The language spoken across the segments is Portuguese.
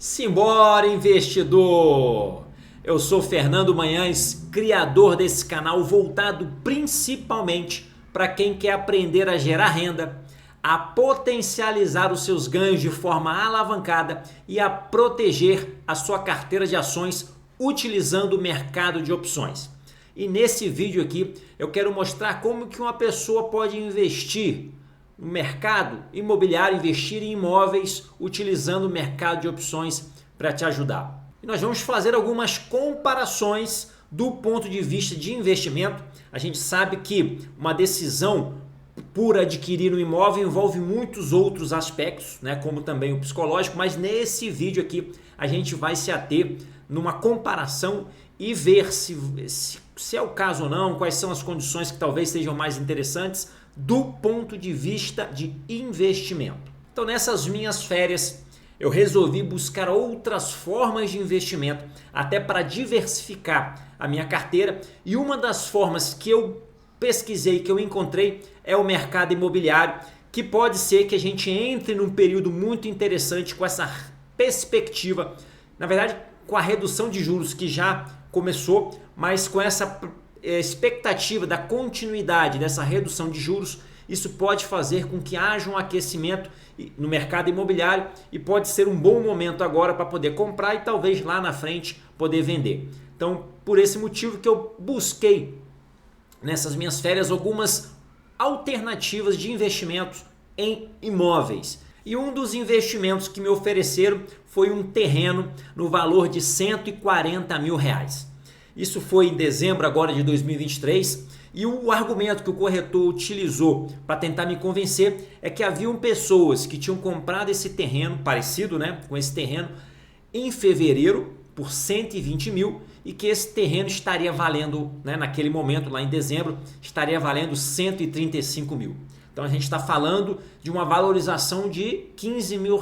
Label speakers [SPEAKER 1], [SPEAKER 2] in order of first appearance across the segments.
[SPEAKER 1] Simbora, investidor! Eu sou Fernando Manhães, criador desse canal voltado principalmente para quem quer aprender a gerar renda, a potencializar os seus ganhos de forma alavancada e a proteger a sua carteira de ações utilizando o mercado de opções. E nesse vídeo aqui eu quero mostrar como que uma pessoa pode investir no mercado imobiliário, investir em imóveis utilizando o mercado de opções para te ajudar. E nós vamos fazer algumas comparações do ponto de vista de investimento. A gente sabe que uma decisão por adquirir um imóvel envolve muitos outros aspectos, né, como também o psicológico, mas nesse vídeo aqui a gente vai se ater numa comparação e ver se é o caso ou não, quais são as condições que talvez sejam mais interessantes do ponto de vista de investimento. Então, nessas minhas férias, eu resolvi buscar outras formas de investimento, até para diversificar a minha carteira, e uma das formas que eu pesquisei, que eu encontrei, é o mercado imobiliário, que pode ser que a gente entre num período muito interessante com essa perspectiva, na verdade, com a redução de juros que já começou, mas com essa expectativa da continuidade dessa redução de juros, isso pode fazer com que haja um aquecimento no mercado imobiliário e pode ser um bom momento agora para poder comprar e talvez lá na frente poder vender. Então, por esse motivo que eu busquei nessas minhas férias algumas alternativas de investimentos em imóveis. E um dos investimentos que me ofereceram foi um terreno no valor de R$140 mil. Isso foi em dezembro agora de 2023 e o argumento que o corretor utilizou para tentar me convencer é que haviam pessoas que tinham comprado esse terreno, parecido, né, com esse terreno, em fevereiro por R$120 mil e que esse terreno estaria valendo, né, naquele momento lá em dezembro, estaria valendo R$135 mil. Então a gente está falando de uma valorização de R$15 mil.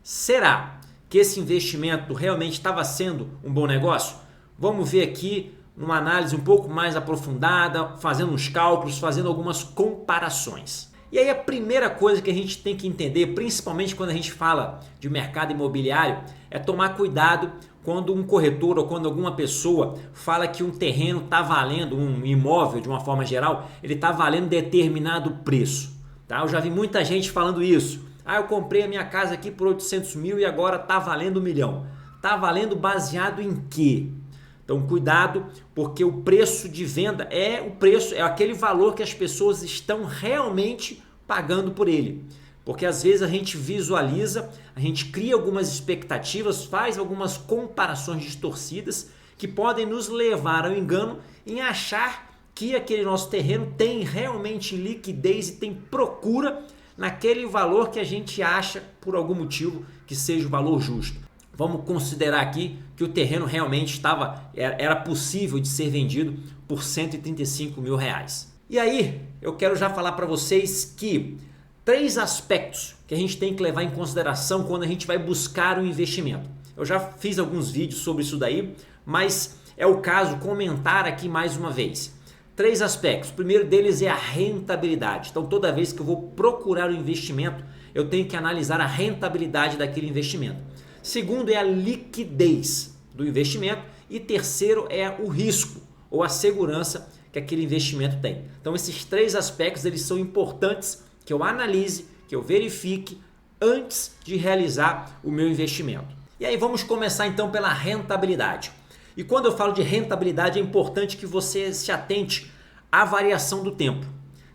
[SPEAKER 1] Será que esse investimento realmente estava sendo um bom negócio? Vamos ver aqui numa análise um pouco mais aprofundada, fazendo uns cálculos, fazendo algumas comparações. E aí a primeira coisa que a gente tem que entender, principalmente quando a gente fala de mercado imobiliário, é tomar cuidado quando um corretor ou quando alguma pessoa fala que um terreno está valendo, um imóvel de uma forma geral, ele está valendo determinado preço. Tá? Eu já vi muita gente falando isso. Eu comprei a minha casa aqui por 800 mil e agora está valendo 1 milhão. Está valendo baseado em quê? Então cuidado, porque o preço de venda é o preço, é aquele valor que as pessoas estão realmente pagando por ele. Porque às vezes a gente visualiza, a gente cria algumas expectativas, faz algumas comparações distorcidas que podem nos levar ao engano em achar que aquele nosso terreno tem realmente liquidez e tem procura naquele valor que a gente acha por algum motivo que seja o valor justo. Vamos considerar aqui que o terreno realmente era possível de ser vendido por R$135 mil. E aí eu quero já falar para vocês que 3 aspectos que a gente tem que levar em consideração quando a gente vai buscar um investimento. Eu já fiz alguns vídeos sobre isso daí, mas é o caso comentar aqui mais uma vez. 3 aspectos. O primeiro deles é a rentabilidade. Então toda vez que eu vou procurar um investimento, eu tenho que analisar a rentabilidade daquele investimento. Segundo é a liquidez do investimento e terceiro é o risco ou a segurança que aquele investimento tem. Então esses 3 aspectos eles são importantes que eu analise, que eu verifique antes de realizar o meu investimento. E aí vamos começar então pela rentabilidade. E quando eu falo de rentabilidade é importante que você se atente à variação do tempo.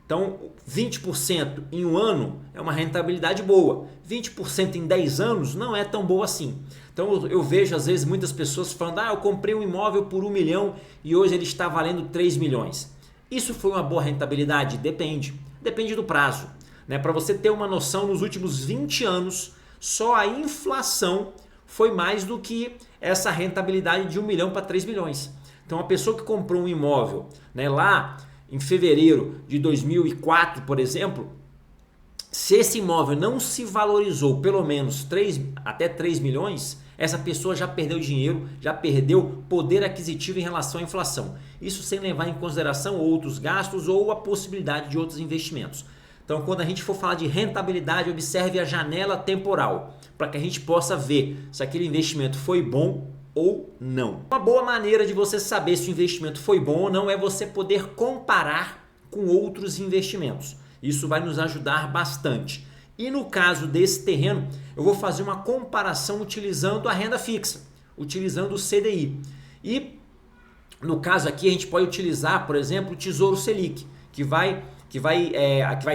[SPEAKER 1] Então 20% em um ano é uma rentabilidade boa, 20% em 10 anos não é tão boa assim. Então eu vejo às vezes muitas pessoas falando, eu comprei um imóvel por 1 milhão e hoje ele está valendo 3 milhões. Isso foi uma boa rentabilidade? Depende do prazo. Né? Para você ter uma noção, nos últimos 20 anos só a inflação foi mais do que essa rentabilidade de 1 milhão para 3 milhões. Então a pessoa que comprou um imóvel, né, lá em fevereiro de 2004, por exemplo, se esse imóvel não se valorizou pelo menos até 3 milhões, essa pessoa já perdeu dinheiro, já perdeu poder aquisitivo em relação à inflação. Isso sem levar em consideração outros gastos ou a possibilidade de outros investimentos. Então, quando a gente for falar de rentabilidade, observe a janela temporal, para que a gente possa ver se aquele investimento foi bom ou não. Uma boa maneira de você saber se o investimento foi bom ou não é você poder comparar com outros investimentos. Isso vai nos ajudar bastante. E no caso desse terreno, eu vou fazer uma comparação utilizando a renda fixa, utilizando o CDI. E no caso aqui a gente pode utilizar, por exemplo, o Tesouro Selic, que vai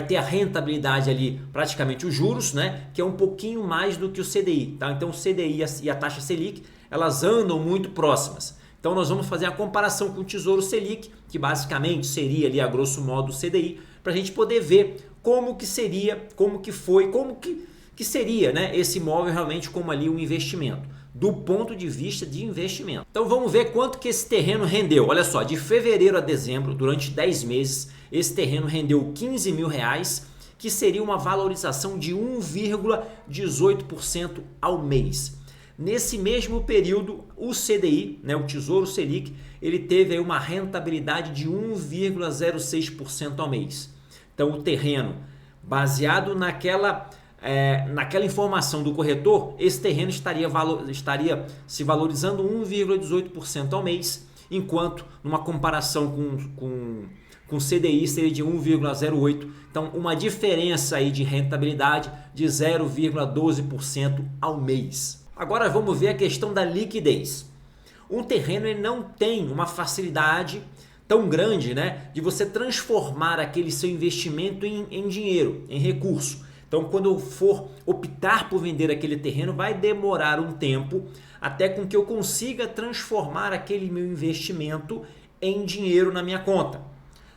[SPEAKER 1] ter a rentabilidade ali, praticamente os juros, né, que é um pouquinho mais do que o CDI. Tá? Então o CDI e a taxa Selic, elas andam muito próximas. Então nós vamos fazer a comparação com o Tesouro Selic, que basicamente seria ali a grosso modo o CDI, para a gente poder ver como que seria, como que foi, como que seria, né, esse imóvel realmente como ali um investimento, do ponto de vista de investimento. Então vamos ver quanto que esse terreno rendeu. Olha só, de fevereiro a dezembro, durante 10 meses, esse terreno rendeu 15 mil reais, que seria uma valorização de 1,18% ao mês. Nesse mesmo período, o CDI, né, o Tesouro Selic, ele teve aí uma rentabilidade de 1,06% ao mês. Então o terreno, baseado naquela informação do corretor, esse terreno estaria se valorizando 1,18% ao mês, enquanto numa comparação com CDI seria de 1,08%. Então uma diferença aí de rentabilidade de 0,12% ao mês. Agora vamos ver a questão da liquidez. Um terreno ele não tem uma facilidade tão grande, né, de você transformar aquele seu investimento em dinheiro, em recurso. Então, quando eu for optar por vender aquele terreno, vai demorar um tempo até com que eu consiga transformar aquele meu investimento em dinheiro na minha conta.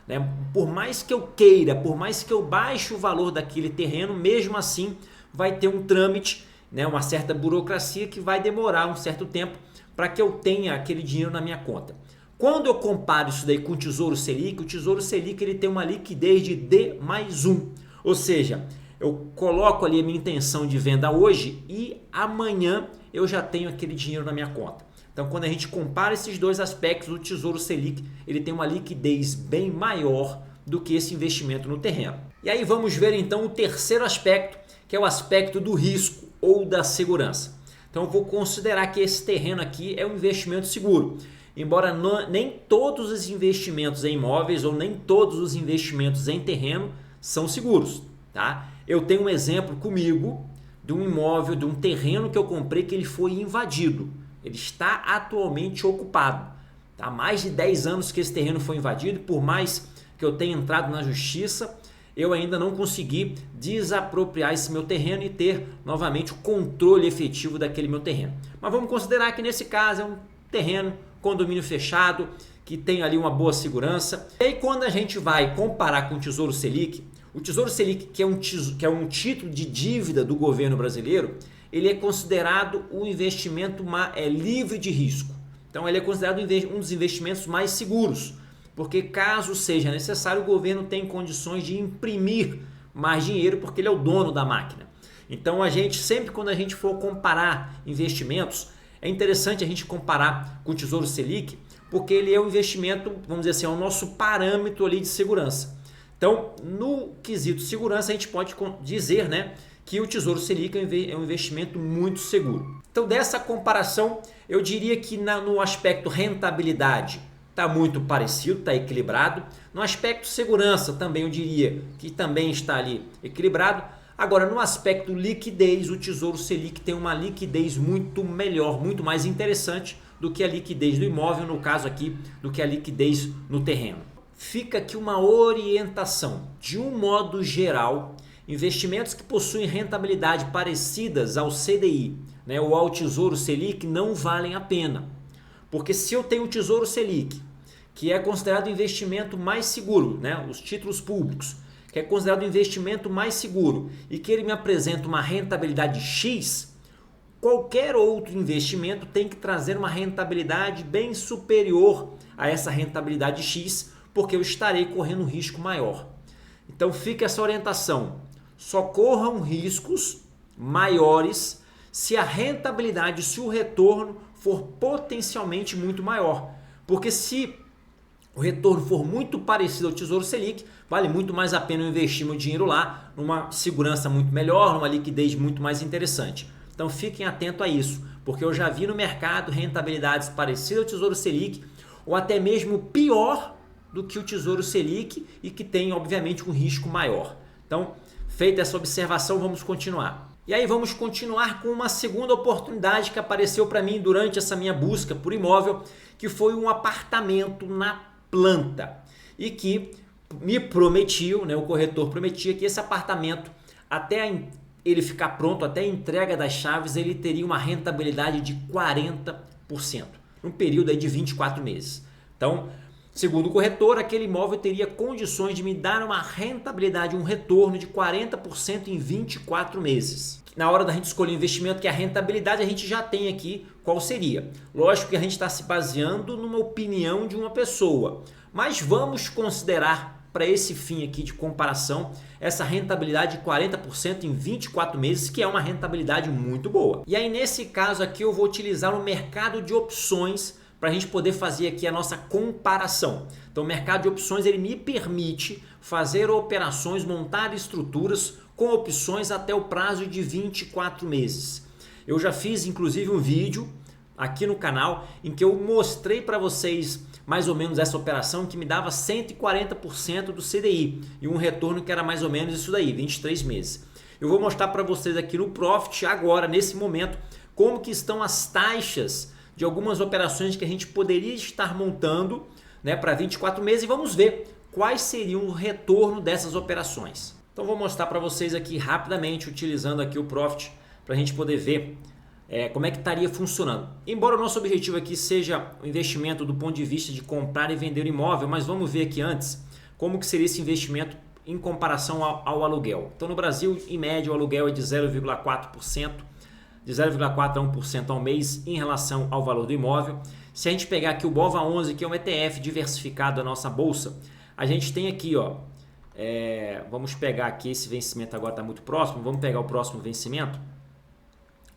[SPEAKER 1] Né? Por mais que eu queira, por mais que eu baixe o valor daquele terreno, mesmo assim vai ter um trâmite, né, uma certa burocracia que vai demorar um certo tempo para que eu tenha aquele dinheiro na minha conta. Quando eu comparo isso daí com o Tesouro Selic, o Tesouro Selic ele tem uma liquidez de D+1, ou seja, eu coloco ali a minha intenção de venda hoje e amanhã eu já tenho aquele dinheiro na minha conta. Então, quando a gente compara esses dois aspectos, o Tesouro Selic ele tem uma liquidez bem maior do que esse investimento no terreno. E aí vamos ver então o terceiro aspecto, que é o aspecto do risco ou da segurança. Então, eu vou considerar que esse terreno aqui é um investimento seguro. Embora nem todos os investimentos em imóveis ou nem todos os investimentos em terreno são seguros. Tá? Eu tenho um exemplo comigo de um imóvel, de um terreno que eu comprei que ele foi invadido. Ele está atualmente ocupado. Há mais de 10 anos que esse terreno foi invadido, por mais que eu tenha entrado na justiça, eu ainda não consegui desapropriar esse meu terreno e ter novamente o controle efetivo daquele meu terreno. Mas vamos considerar que nesse caso é um terreno, condomínio fechado, que tem ali uma boa segurança. E aí quando a gente vai comparar com o Tesouro Selic, o Tesouro Selic, que é um título de dívida do governo brasileiro, ele é considerado um investimento livre de risco. Então ele é considerado um dos investimentos mais seguros, porque caso seja necessário, o governo tem condições de imprimir mais dinheiro, porque ele é o dono da máquina. Então a gente, sempre quando a gente for comparar investimentos, é interessante a gente comparar com o Tesouro Selic, porque ele é um investimento, vamos dizer assim, é o nosso parâmetro ali de segurança. Então, no quesito segurança, a gente pode dizer, né, que o Tesouro Selic é um investimento muito seguro. Então, dessa comparação, eu diria que no aspecto rentabilidade está muito parecido, está equilibrado. No aspecto segurança, também eu diria que também está ali equilibrado. Agora, no aspecto liquidez, o Tesouro Selic tem uma liquidez muito melhor, muito mais interessante do que a liquidez do imóvel, no caso aqui, do que a liquidez no terreno. Fica aqui uma orientação. De um modo geral, investimentos que possuem rentabilidade parecidas ao CDI, né, ou ao Tesouro Selic não valem a pena. Porque se eu tenho o Tesouro Selic, que é considerado o investimento mais seguro, né, os títulos públicos, que é considerado o investimento mais seguro e que ele me apresenta uma rentabilidade X, qualquer outro investimento tem que trazer uma rentabilidade bem superior a essa rentabilidade X, porque eu estarei correndo um risco maior. Então fica essa orientação. Só corram riscos maiores se a rentabilidade, se o retorno for potencialmente muito maior. Porque se o retorno for muito parecido ao Tesouro Selic, vale muito mais a pena eu investir meu dinheiro lá, numa segurança muito melhor, numa liquidez muito mais interessante. Então fiquem atentos a isso, porque eu já vi no mercado rentabilidades parecidas ao Tesouro Selic, ou até mesmo pior do que o Tesouro Selic e que tem, obviamente, um risco maior. Então, feita essa observação, vamos continuar. E aí vamos continuar com uma segunda oportunidade que apareceu para mim durante essa minha busca por imóvel, que foi um apartamento na planta e que me prometiu, né, o corretor prometia que esse apartamento, até ele ficar pronto, até a entrega das chaves, ele teria uma rentabilidade de 40%, num período aí de 24 meses. Então, segundo o corretor, aquele imóvel teria condições de me dar uma rentabilidade, um retorno de 40% em 24 meses. Na hora da gente escolher o investimento, que é a rentabilidade, a gente já tem aqui qual seria. Lógico que a gente está se baseando numa opinião de uma pessoa, mas vamos considerar para esse fim aqui de comparação essa rentabilidade de 40% em 24 meses, que é uma rentabilidade muito boa. E aí nesse caso aqui eu vou utilizar o mercado de opções para a gente poder fazer aqui a nossa comparação. Então o mercado de opções ele me permite fazer operações, montar estruturas com opções até o prazo de 24 meses. Eu já fiz inclusive um vídeo aqui no canal em que eu mostrei para vocês mais ou menos essa operação que me dava 140% do CDI e um retorno que era mais ou menos isso daí, 23 meses. Eu vou mostrar para vocês aqui no Profit agora, nesse momento, como que estão as taxas de algumas operações que a gente poderia estar montando, né, para 24 meses e vamos ver quais seriam o retorno dessas operações. Então vou mostrar para vocês aqui rapidamente, utilizando aqui o Profit, para a gente poder ver como é que estaria funcionando. Embora o nosso objetivo aqui seja o investimento do ponto de vista de comprar e vender imóvel, mas vamos ver aqui antes como que seria esse investimento em comparação ao aluguel. Então no Brasil, em média, o aluguel é de 0,4%, de 0,4% a 1% ao mês em relação ao valor do imóvel. Se a gente pegar aqui o BOVA11, que é um ETF diversificado da nossa bolsa, a gente tem aqui, ó, vamos pegar aqui, esse vencimento agora está muito próximo, vamos pegar o próximo vencimento.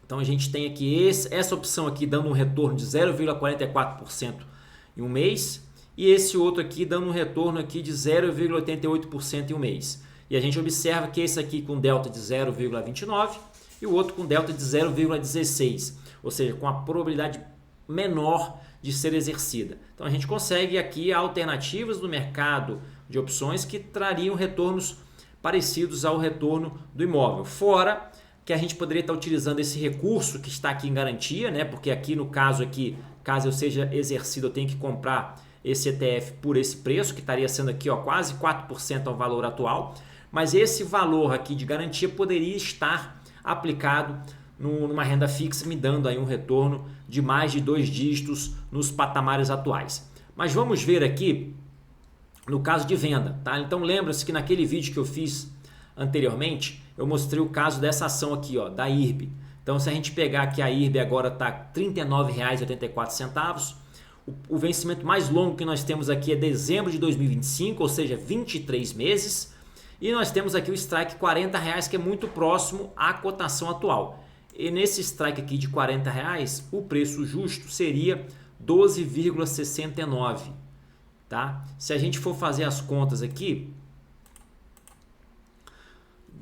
[SPEAKER 1] Então a gente tem aqui essa opção aqui dando um retorno de 0,44% em um mês e esse outro aqui dando um retorno aqui de 0,88% em um mês. E a gente observa que esse aqui com delta de 0,29 e o outro com delta de 0,16, ou seja, com a probabilidade menor de ser exercida. Então a gente consegue aqui alternativas no mercado de opções que trariam retornos parecidos ao retorno do imóvel, fora que a gente poderia estar utilizando esse recurso que está aqui em garantia, né? Porque aqui no caso aqui, caso eu seja exercido, eu tenho que comprar esse ETF por esse preço, que estaria sendo aqui, ó, quase 4% ao valor atual, mas esse valor aqui de garantia poderia estar aplicado numa renda fixa, me dando aí um retorno de mais de 2 dígitos nos patamares atuais. Mas vamos ver aqui no caso de venda, tá? Então lembra-se que naquele vídeo que eu fiz anteriormente, eu mostrei o caso dessa ação aqui, ó, da IRB. Então se a gente pegar aqui a IRB agora está R$ 39,84, o vencimento mais longo que nós temos aqui é dezembro de 2025, ou seja, 23 meses, e nós temos aqui o strike R$ 40, que é muito próximo à cotação atual. E nesse strike aqui de R$ 40, o preço justo seria 12,69, tá? Se a gente for fazer as contas aqui,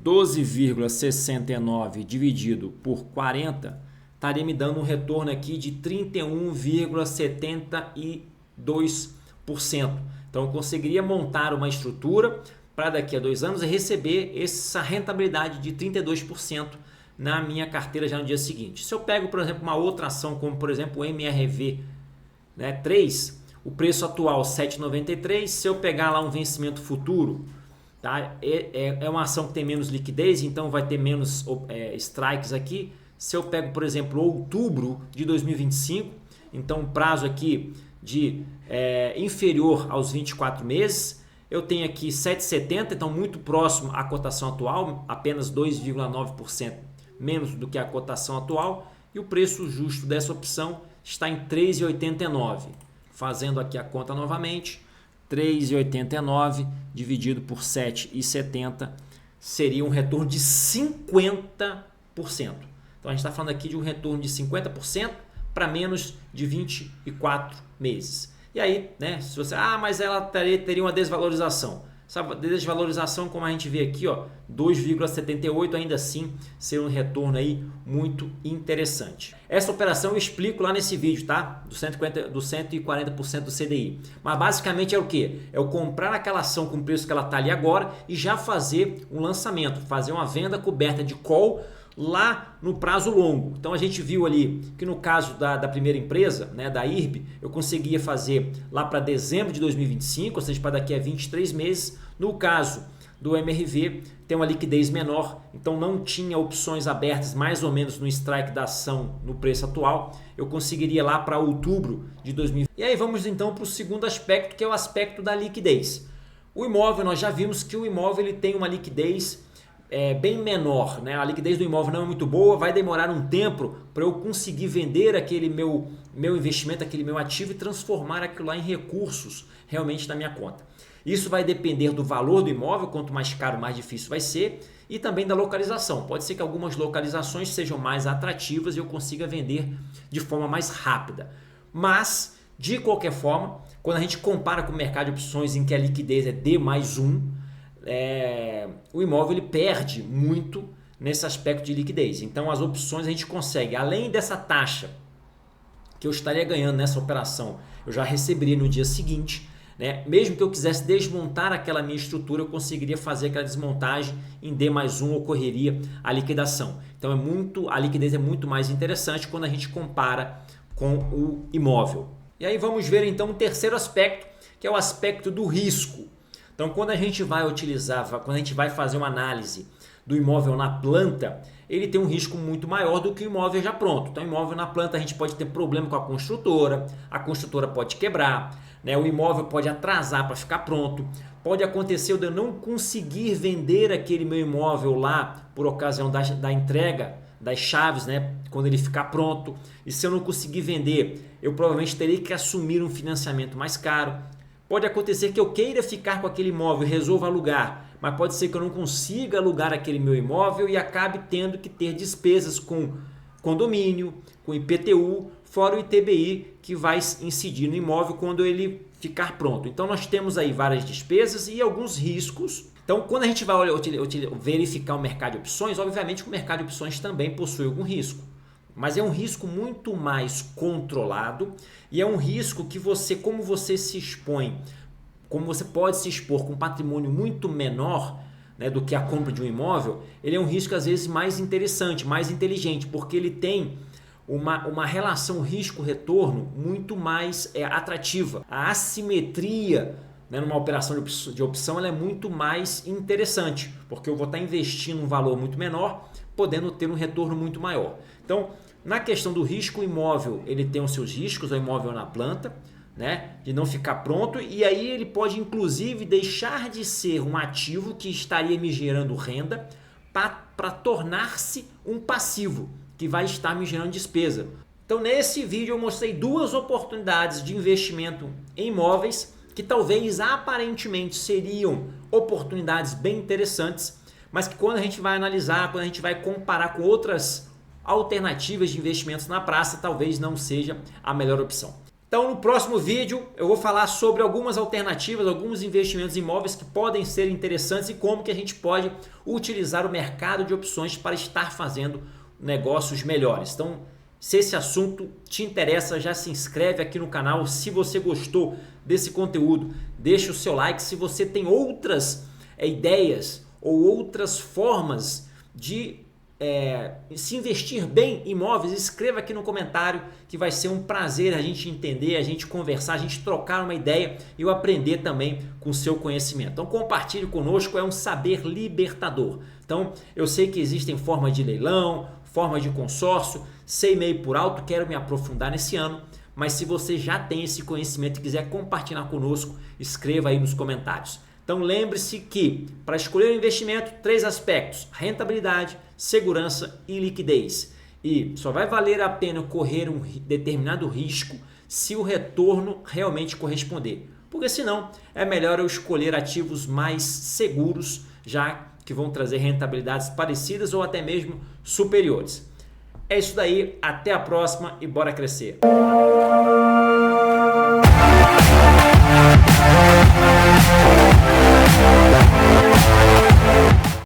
[SPEAKER 1] 12,69 dividido por 40 estaria me dando um retorno aqui de 31,72%. Então eu conseguiria montar uma estrutura para daqui a 2 anos e receber essa rentabilidade de 32% na minha carteira já no dia seguinte. Se eu pego, por exemplo, uma outra ação como, por exemplo, o MRV, né, 3, o preço atual 7,93, se eu pegar lá um vencimento futuro, tá, é uma ação que tem menos liquidez, então vai ter menos strikes aqui. Se eu pego, por exemplo, outubro de 2025, então prazo aqui de inferior aos 24 meses, eu tenho aqui 7,70, então muito próximo à cotação atual, apenas 2,9% menos do que a cotação atual, e o preço justo dessa opção está em 3,89. Fazendo aqui a conta novamente, 3,89 dividido por 7,70 seria um retorno de 50%. Então a gente está falando aqui de um retorno de 50% para menos de 24 meses. E aí, né, se você, mas ela teria uma desvalorização. Essa desvalorização, como a gente vê aqui, ó, 2,78, ainda assim ser um retorno aí muito interessante. Essa operação eu explico lá nesse vídeo, tá? Do 140% do CDI. Mas basicamente é o que? É eu comprar aquela ação com o preço que ela está ali agora e já fazer um lançamento, fazer uma venda coberta de call lá no prazo longo. Então a gente viu ali que no caso da primeira empresa, né, da IRB, eu conseguia fazer lá para dezembro de 2025, ou seja, para daqui a 23 meses. No caso do MRV, tem uma liquidez menor, então não tinha opções abertas mais ou menos no strike da ação no preço atual. Eu conseguiria lá para outubro de 2020. E aí vamos então para o segundo aspecto, que é o aspecto da liquidez. O imóvel, nós já vimos que o imóvel ele tem uma liquidez bem menor, né? A liquidez do imóvel não é muito boa, vai demorar um tempo para eu conseguir vender aquele meu investimento, aquele meu ativo e transformar aquilo lá em recursos realmente na minha conta. Isso vai depender do valor do imóvel, quanto mais caro, mais difícil vai ser, e também da localização. Pode ser que algumas localizações sejam mais atrativas e eu consiga vender de forma mais rápida. Mas, de qualquer forma, quando a gente compara com o mercado de opções em que a liquidez é D+1, o imóvel ele perde muito nesse aspecto de liquidez. Então as opções a gente consegue, além dessa taxa que eu estaria ganhando nessa operação, eu já receberia no dia seguinte, né? Mesmo que eu quisesse desmontar aquela minha estrutura, eu conseguiria fazer aquela desmontagem em D+1, ocorreria a liquidação. Então a liquidez é muito mais interessante quando a gente compara com o imóvel. E aí vamos ver então o terceiro aspecto, que é o aspecto do risco. Então, quando a gente vai fazer uma análise do imóvel na planta, ele tem um risco muito maior do que o imóvel já pronto. Então, o imóvel na planta a gente pode ter problema com a construtora pode quebrar, né? O imóvel pode atrasar para ficar pronto, pode acontecer de eu não conseguir vender aquele meu imóvel lá por ocasião da entrega das chaves, né? Quando ele ficar pronto. E se eu não conseguir vender, eu provavelmente terei que assumir um financiamento mais caro. Pode acontecer que eu queira ficar com aquele imóvel e resolva alugar, mas pode ser que eu não consiga alugar aquele meu imóvel e acabe tendo que ter despesas com condomínio, com IPTU, fora o ITBI que vai incidir no imóvel quando ele ficar pronto. Então nós temos aí várias despesas e alguns riscos. Então quando a gente vai verificar o mercado de opções, obviamente que o mercado de opções também possui algum risco. Mas é um risco muito mais controlado e é um risco que como você pode se expor com um patrimônio muito menor, né, do que a compra de um imóvel, ele é um risco às vezes mais interessante, mais inteligente, porque ele tem uma relação risco-retorno muito mais atrativa. A assimetria, né, numa operação de opção ela é muito mais interessante, porque eu vou estar investindo um valor muito menor, podendo ter um retorno muito maior. Então, na questão do risco, o imóvel ele tem os seus riscos, o imóvel na planta, né, de não ficar pronto, e aí ele pode inclusive deixar de ser um ativo que estaria me gerando renda para tornar-se um passivo que vai estar me gerando despesa. Então nesse vídeo eu mostrei duas oportunidades de investimento em imóveis que talvez aparentemente seriam oportunidades bem interessantes, mas que quando a gente vai analisar, quando a gente vai comparar com outras alternativas de investimentos na praça, talvez não seja a melhor opção. Então no próximo vídeo eu vou falar sobre algumas alternativas, alguns investimentos em imóveis que podem ser interessantes e como que a gente pode utilizar o mercado de opções para estar fazendo negócios melhores. Então, se esse assunto te interessa, já se inscreve aqui no canal. Se você gostou desse conteúdo, deixa o seu like. Se você tem outras ideias ou outras formas de se investir bem em imóveis, escreva aqui no comentário que vai ser um prazer a gente entender, a gente conversar, a gente trocar uma ideia e eu aprender também com o seu conhecimento. Então compartilhe conosco, é um saber libertador. Então eu sei que existem formas de leilão, formas de consórcio, sei meio por alto, quero me aprofundar nesse ano, mas se você já tem esse conhecimento e quiser compartilhar conosco, escreva aí nos comentários. Então lembre-se que para escolher um investimento, 3 aspectos: rentabilidade, segurança e liquidez. E só vai valer a pena correr um determinado risco se o retorno realmente corresponder. Porque senão é melhor eu escolher ativos mais seguros, já que vão trazer rentabilidades parecidas ou até mesmo superiores. É isso daí, até a próxima e bora crescer!